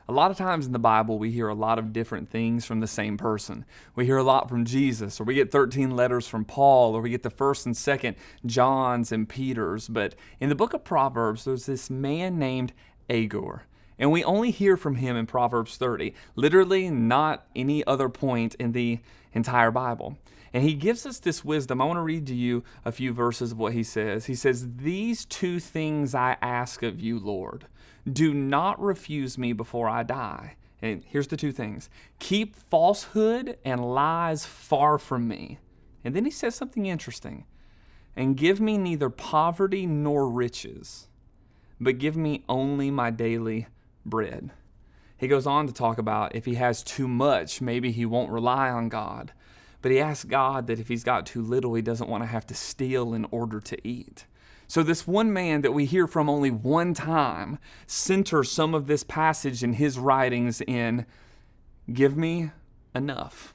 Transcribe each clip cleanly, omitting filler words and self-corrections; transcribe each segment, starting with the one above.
A lot of times in the Bible, we hear a lot of different things from the same person. We hear a lot from Jesus, or we get 13 letters from Paul, or we get the 1st and 2nd Johns and Peters. But in the book of Proverbs, there's this man named Agur. And we only hear from him in Proverbs 30, literally not any other point in the entire Bible. And he gives us this wisdom. I want to read to you a few verses of what he says. He says, "These two things I ask of you, Lord. Do not refuse me before I die." And here's the two things. "Keep falsehood and lies far from me." And then he says something interesting. "And give me neither poverty nor riches, but give me only my daily bread." He goes on to talk about if he has too much, maybe he won't rely on God. But he asks God that if he's got too little, he doesn't want to have to steal in order to eat. So this one man that we hear from only one time centers some of this passage in his writings in, give me enough.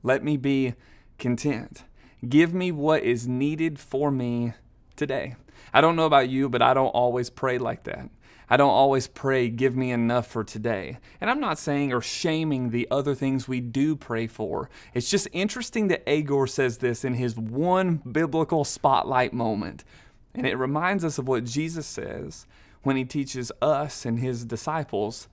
Let me be content. Give me what is needed for me today. I don't know about you, but I don't always pray like that. I don't always pray, give me enough for today. And I'm not saying or shaming the other things we do pray for. It's just interesting that Agur says this in his one biblical spotlight moment. And it reminds us of what Jesus says when he teaches us and his disciples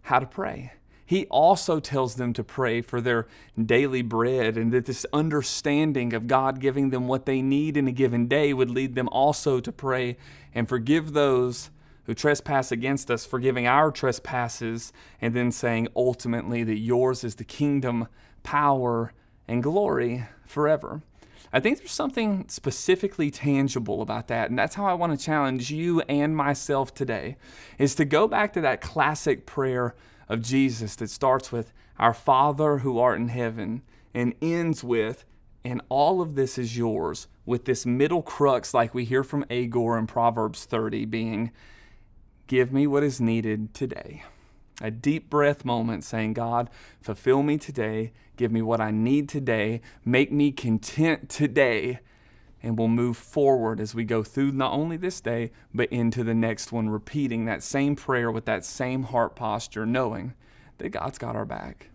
how to pray. He also tells them to pray for their daily bread, and that this understanding of God giving them what they need in a given day would lead them also to pray and forgive those who trespass against us, forgiving our trespasses, and then saying ultimately that yours is the kingdom, power, and glory forever. I think there's something specifically tangible about that, and that's how I want to challenge you and myself today, is to go back to that classic prayer of Jesus that starts with, "Our Father who art in heaven," and ends with, "And all of this is yours," with this middle crux like we hear from Agur in Proverbs 30 being, "Give me what is needed today." A deep breath moment saying, God, fulfill me today. Give me what I need today. Make me content today. And we'll move forward as we go through not only this day, but into the next one, repeating that same prayer with that same heart posture, knowing that God's got our back.